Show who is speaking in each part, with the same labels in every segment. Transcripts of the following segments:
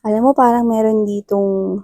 Speaker 1: Alam mo parang meron ditong,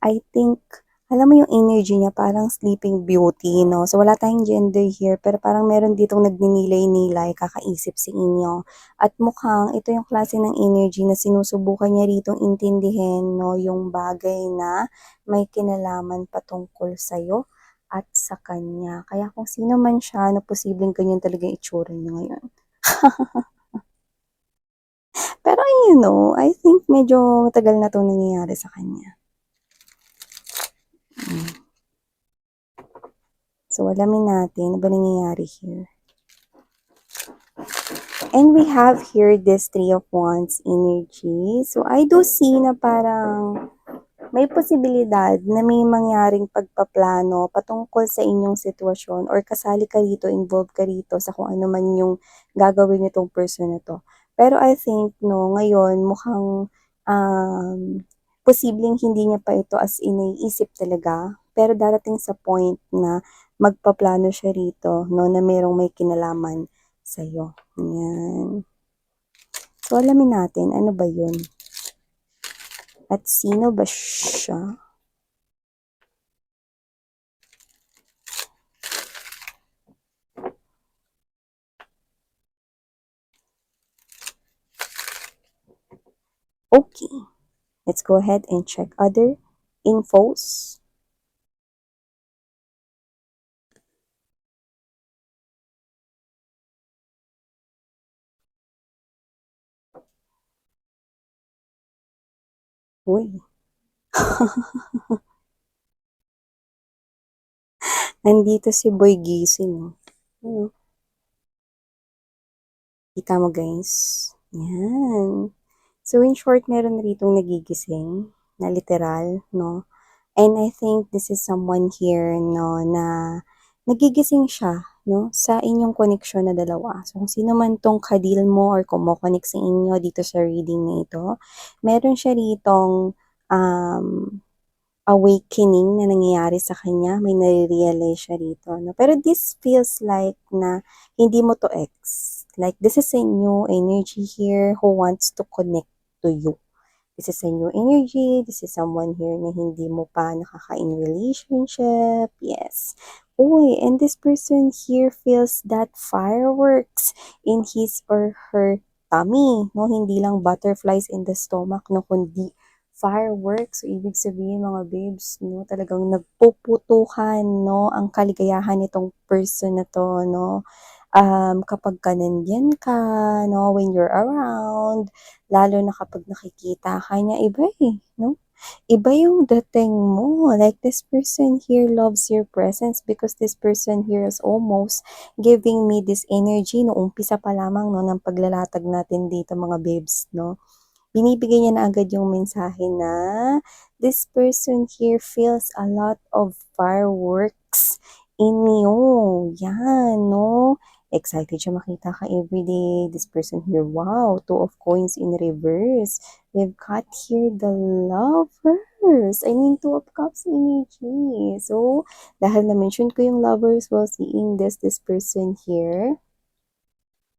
Speaker 1: I think, alam mo yung energy niya parang sleeping beauty, no? So wala tayong gender here, pero parang meron ditong nagninilay-nilay, kakaisip sa inyo. At mukhang ito yung klase ng energy na sinusubukan niya ritong intindihin, no? Yung bagay na may kinalaman patungkol sa'yo at sa kanya. Kaya kung sino man siya, na posibleng ganyan talaga yung itsura niya ngayon. Pero I think medyo matagal na itong nangyayari sa kanya. So, alamin natin ano ba nangyayari here. And we have here this Three of Wands energy. So, I do see na parang may posibilidad na may mangyaring pagpaplano patungkol sa inyong sitwasyon or kasali ka rito, involved ka rito sa kung ano man yung gagawin nitong person na to. Pero I think, no, ngayon mukhang posibleng hindi niya pa ito as iniisip talaga. Pero darating sa point na magpaplano siya rito, no, na merong may kinalaman sa'yo. Yan. So, alamin natin, ano ba yun? At sino ba siya? Okay, let's go ahead and check other infos. Uy, nandito si Boy Gising. Ano? Kita mo guys? Yan. So in short, meron ritong nagigising na literal, no? And I think this is someone here, no, na nagigising siya, no, sa inyong connection na dalawa. So kung sino man tong kadil mo or kumokonek sa inyo dito sa reading na ito, meron siya ritong um, awakening na nangyayari sa kanya, may nare-realize siya rito, no? Pero this feels like na hindi mo to ex. Like, this is a new energy here who wants to connect to you. This is a new energy. This is someone here na hindi mo pa nakaka-in relationship. Yes. Uy, and this person here feels that fireworks in his or her tummy. No, hindi lang butterflies in the stomach, no, kundi fireworks. So, ibig sabihin mga babes, no, talagang nagpuputukan, no, ang kaligayahan nitong person na to, no. Kapag ka nandyan ka, no, when you're around, lalo na kapag nakikita ka niya, iba no? Iba yung dating mo. Like, this person here loves your presence because this person here is almost giving me this energy no umpisa pa lamang no ng paglalatag natin dito mga babes, no? Binibigay niya na agad yung mensahe na this person here feels a lot of fireworks in you. Yan, no? Excited siya makita ka everyday. This person here, wow, Two of Coins in reverse. We've got here the lovers. I mean, Two of Cups energy. So, dahil na-mention ko yung lovers while seeing this person here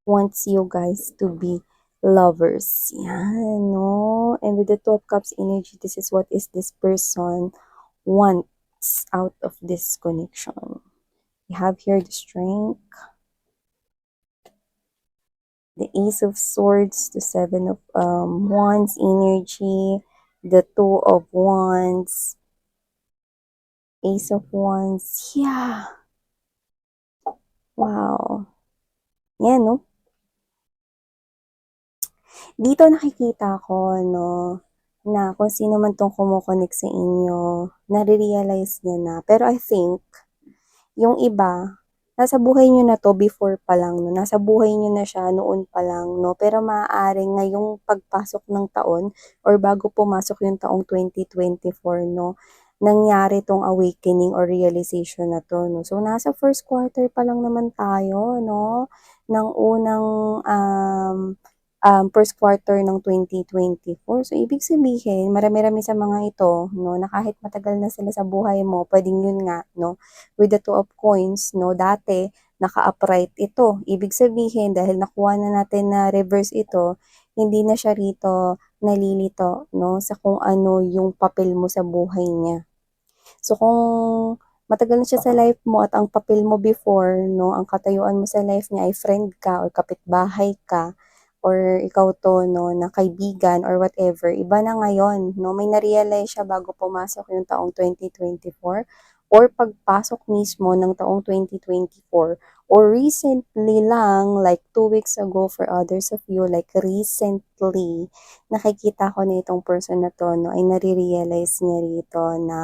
Speaker 1: wants you guys to be lovers. Yan, no? And with the Two of Cups energy, this is what is this person wants out of this connection. We have here the Strength, the Ace of Swords, the Seven of Wands energy, the Two of Wands, Ace of Wands. Yeah. Wow. Yan, no? Dito nakikita ko, no, na kung sino man tong kumokonek sa inyo, nare-realize niya na. Pero I think, yung iba, nasa buhay niyo na to before pa lang, no? Nasa buhay niyo na siya noon pa lang, no? Pero maaaring ngayong pagpasok ng taon or bago pumasok yung taong 2024, no? Nangyari tong awakening or realization na to, no? So, nasa first quarter pa lang naman tayo, no? Ng unang first quarter ng 2024. So, ibig sabihin, marami-rami sa mga ito, no, na kahit matagal na sila sa buhay mo, pwedeng yun nga, no, with the Two of Coins, no, dati, naka-upright ito. Ibig sabihin, dahil nakuha na natin na reverse ito, hindi na siya rito nalilito, no, sa kung ano yung papel mo sa buhay niya. So kung matagal na siya sa life mo at ang papel mo before, no, ang katayuan mo sa life niya ay friend ka or kapitbahay ka or ikaw to, no, na kaibigan or whatever, iba na ngayon, no, may na-realize siya bago pumasok yung taong 2024 or pagpasok mismo ng taong 2024 or recently lang, like 2 weeks ago for others of you, like recently, nakikita ko na itong person na to, no, ay nare-realize niya rito na,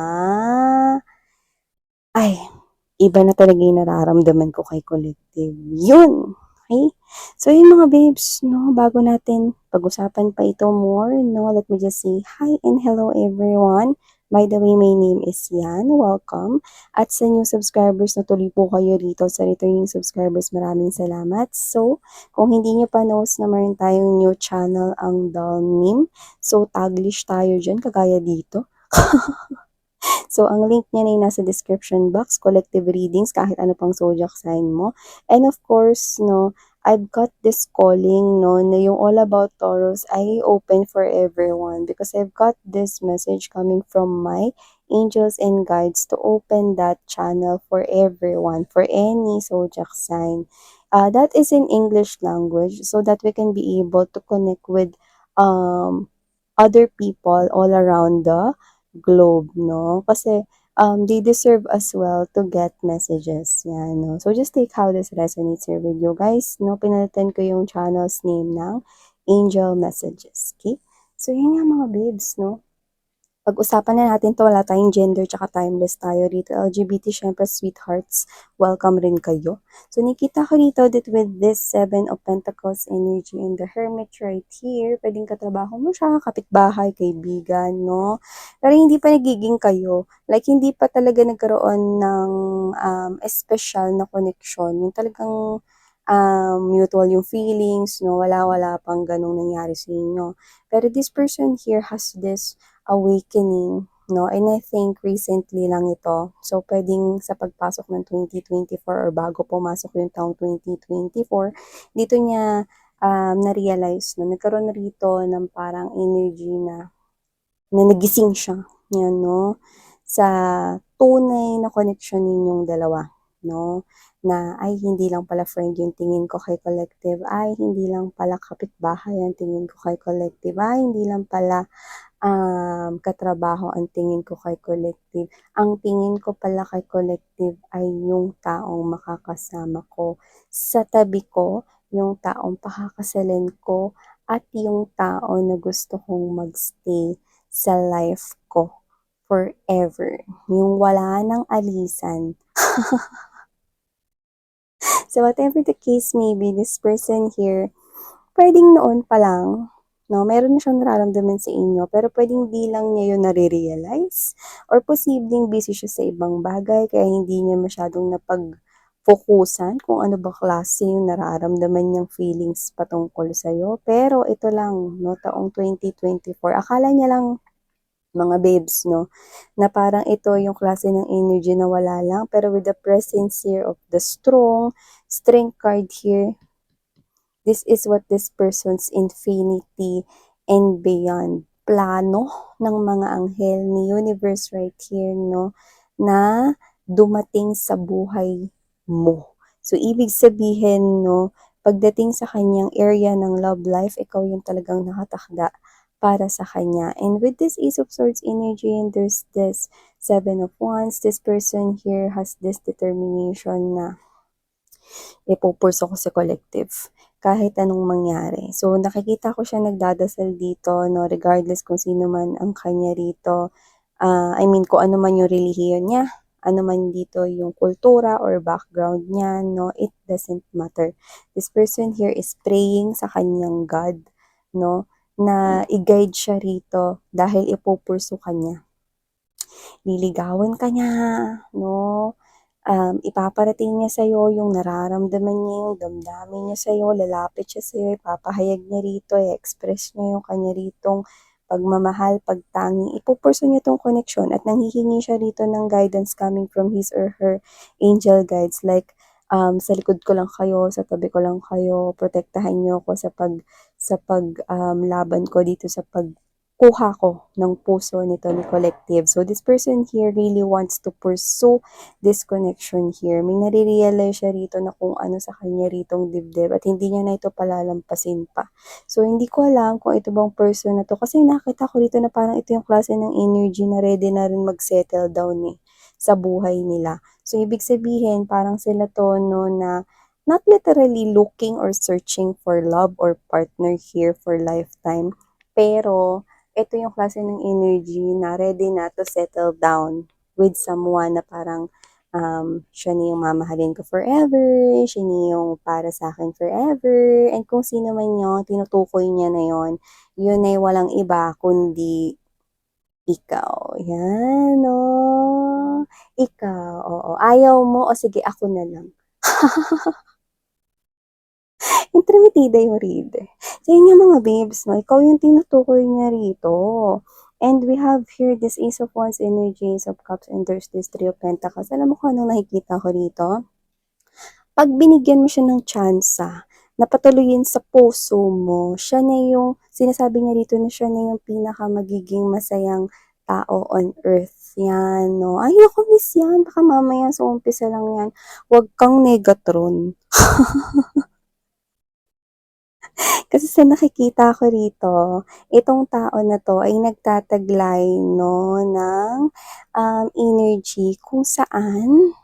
Speaker 1: ay, iba na talaga yung nararamdaman ko kay Collective. Yun! Okay? So, yun mga babes, no, bago natin pag-usapan pa ito more, no, let me just say hi and hello everyone. By the way, my name is Yan. Welcome. At sa new subscribers na tuloy po kayo rito, sa returning subscribers, maraming salamat. So, kung hindi nyo pa knows na meron tayong new channel ang Dalnim, so taglish tayo dyan, kagaya dito. So, ang link niya ay nasa description box, collective readings, kahit ano pang zodiac sign mo. And of course, no, I've got this calling, no, na yung all about Taurus ay open for everyone because I've got this message coming from my angels and guides to open that channel for everyone, for any zodiac sign. That is in English language so that we can be able to connect with other people all around the globe, no? Kasi they deserve as well to get messages. Yan, no? So, just take how this resonates here with you guys, no? Pinalitan ko yung channel's name ng Angel Messages, okay? So, yun nga mga babes, no? Pag-usapan na natin to, wala tayong gender tsaka timeless tayo dito. LGBT, syempre, sweethearts, welcome rin kayo. So, nakita ko dito that with this 7 of Pentacles energy and the Hermit right here, pwedeng katrabaho mo siya, kapitbahay, kaibigan, no? Pero hindi pa nagiging kayo. Like, hindi pa talaga nagkaroon ng special na connection. Yung talagang mutual yung feelings, no? Wala pang ganong nangyari sa inyo. Pero this person here has this awakening, no? And I think recently lang ito. So, pwedeng sa pagpasok ng 2024 or bago pumasok yung taong 2024, dito niya na-realize, no? Nagkaroon na rito ng parang energy na nagising siya, yan, no? Sa tunay na connection ninyong dalawa, no? Na ay hindi lang pala friend yung tingin ko kay Collective, ay hindi lang pala kapitbahay ang tingin ko kay Collective, ay hindi lang pala katrabaho ang tingin ko kay Collective. Ang tingin ko pala kay Collective ay yung taong makakasama ko sa tabi ko, yung taong pakakasalan ko, at yung tao na gusto kong magstay sa life ko forever. Yung wala nang alisan. So whatever the case may be, this person here, pwedeng noon pa lang, no, meron na siyang nararamdaman sa inyo, pero pwedeng di lang niya yun nare-realize, or posibleng busy siya sa ibang bagay, kaya hindi niya masyadong napag-focusan kung ano ba klase yung nararamdaman niyang feelings patungkol sa'yo. Pero ito lang, no, taong 2024, akala niya lang, mga babes, no, na parang ito yung klase ng energy na wala lang, pero with the presence here of the strength card here, this is what this person's infinity and beyond plano ng mga anghel ni universe right here, no, na dumating sa buhay mo. So, ibig sabihin, no, pagdating sa kanyang area ng love life, ikaw yung talagang nakatakda para sa kanya. And with this Ace of Swords energy, and there's this 7 of Wands, this person here has this determination na ipupurso ko sa collective kahit anong mangyari. So, nakikita ko siya nagdadasal dito, no, regardless kung sino man ang kanya rito. I mean, kung ano man yung relihiyon niya, ano man dito yung kultura or background niya, no, it doesn't matter. This person here is praying sa kanyang God, no, na i-guide siya rito dahil ipupurso ka niya. Liligawan ka niya, no, ipaparating niya sa'yo yung nararamdaman niya, yung damdamin niya sa'yo, lalapit siya sa'yo, ipapahayag niya rito, i-express niya yung kanya ritong pagmamahal, pagtangi, ipupurso niya tong connection at nanghihingi siya rito ng guidance coming from his or her angel guides, like, sa likod ko lang kayo, sa tabi ko lang kayo, protektahan niyo ako sa laban ko dito sa pagkuha ko ng puso nito ni Collective. So, this person here really wants to pursue this connection here. May nare-realize siya rito na kung ano sa kanya ritong dibdib at hindi niya na ito palalampasin pa. So, hindi ko alam kung ito bang person na to kasi nakita ko dito na parang ito yung klase ng energy na ready na rin mag-settle down sa buhay nila. So, ibig sabihin, parang sila to no na not literally looking or searching for love or partner here for lifetime, pero ito yung klase ng energy na ready na to settle down with someone na parang siya na yung mamahalin ko forever, siya na yung para sa akin forever, and kung sino man yun, tinutukoy niya na yun ay walang iba kundi ikaw. Yan, oh. Ikaw, oo. Ayaw mo, o sige, ako na lang. Intromitida yung reader. So, yun yung mga babes, no? Ikaw yung tinutukoy niya rito. And we have here this Ace of Wands energy, Ace of Cups, and there's this Three of Pentacles. Alam mo kung anong nakikita ko rito? Pag binigyan mo siya ng tsansa na patuloyin sa puso mo, siya na yung, sinasabi niya rito na siya na yung pinaka magiging masayang tao on earth. Yan, no? Ay, ako miss yan. Baka mamaya sa umpisa lang yan. Huwag kang negatron. Kasi sa nakikita ko rito, itong tao na to ay nagtataglay no, ng energy kung saan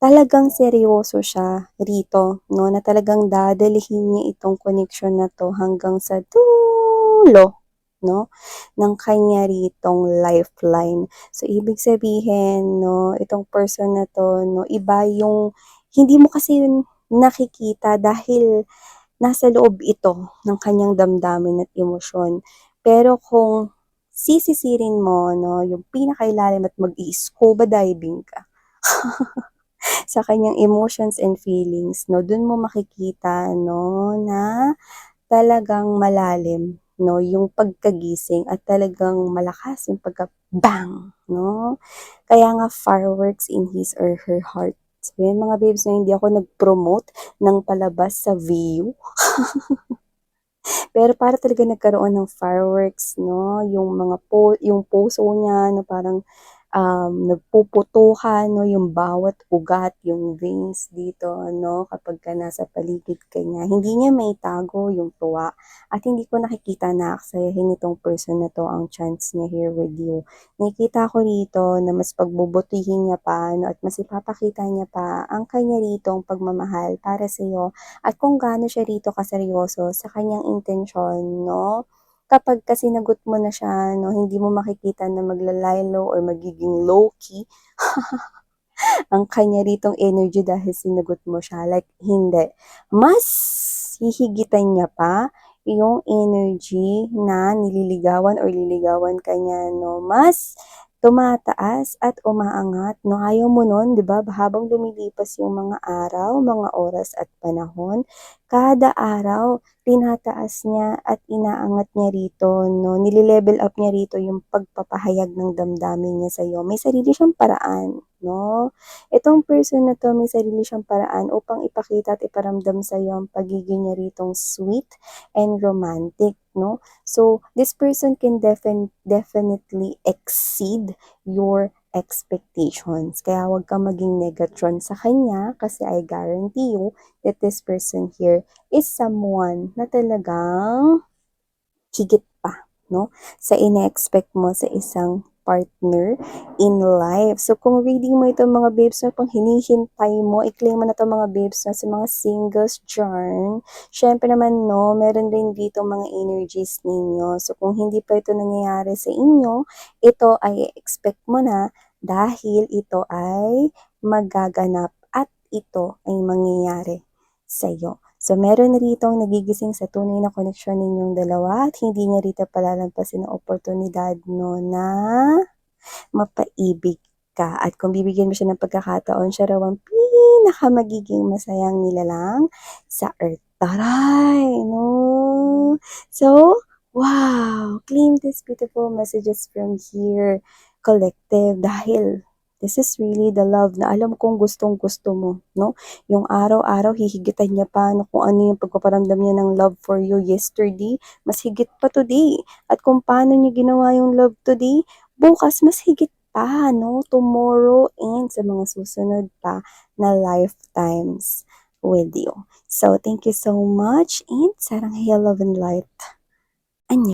Speaker 1: talagang seryoso siya rito, no, na talagang dadalhin niya itong connection na to hanggang sa dulo, no, ng kanya ritong lifeline. So, ibig sabihin, no, itong person na to, no, iba yung, hindi mo kasi yun nakikita dahil nasa loob ito ng kanyang damdamin at emosyon. Pero kung sisisirin mo, no, yung pinakailalim at mag-i-scuba diving ka sa kanyang emotions and feelings, no, dun mo makikita, no, na talagang malalim, no, yung pagkagising at talagang malakas yung pagka-bang, no. Kaya nga fireworks in his or her heart. So, yan mga babes, no, hindi ako nag-promote ng palabas sa view. Pero para talaga nagkaroon ng fireworks, no, yung mga yung puso niya, no, parang nagpuputukan, no, yung bawat ugat, yung veins dito, no, kapag ka nasa paligid ka niya. Hindi niya maitago yung tuwa. At hindi ko nakikita na aksayahin itong person na to ang chance niya here with you. Nakikita ko rito na mas pagbubutihin niya pa, no, at mas ipapakita niya pa ang kanya ritong pagmamahal para sa iyo at kung gaano siya rito kaseryoso sa kanyang intensyon, no? Kapag kasi sinagot mo na siya, no, hindi mo makikita na magla-lie low or magiging low-key ang kanya ritong energy dahil sinagot mo siya. Like, hindi. Mas hihigitan niya pa yung energy na nililigawan or liligawan ka niya, no? Mas tumataas at umaangat, no? Ayaw mo nun, di ba? Habang lumilipas yung mga araw, mga oras at panahon, kada araw, tinataas niya at inaangat niya rito, no? Nililevel up niya rito yung pagpapahayag ng damdamin niya sa'yo. May sarili siyang paraan, no? Itong person na to, may sarili siyang paraan upang ipakita at iparamdam sa'yo ang pagiging niya ritong sweet and romantic, no? So, this person can definitely exceed your expectations. Kaya huwag kang maging negatron sa kanya kasi I guarantee you that this person here is someone na talagang higit pa, no? Sa ine-expect mo sa isang partner in life. So, kung reading mo ito mga babes na pang hinihintay mo, i-claim mo na ito mga babes na sa mga singles dyan. Syempre naman, no, meron rin dito mga energies ninyo. So, kung hindi pa ito nangyayari sa inyo, ito ay expect mo na dahil ito ay magaganap at ito ay mangyayari sa iyo. So, meron rito ang nagigising sa tunay na koneksyon ninyong dalawa at hindi niya rito palalampasin ang oportunidad no na mapaibig ka. At kung bibigyan mo siya ng pagkakataon, siya raw ang pinaka magiging masayang nilalang sa earth. Taray! No? So, wow! Claim these beautiful messages from here, collective, dahil This is really the love na alam kong gustong-gusto mo, no? Yung araw-araw hihigitan niya pa no, kung ano yung pagpaparamdam niya ng love for you yesterday, mas higit pa today. At kung paano niya ginawa yung love today, bukas mas higit pa, no? Tomorrow and sa mga susunod pa na lifetimes with you. So, thank you so much and sarang hail, love, and light. Annyeong.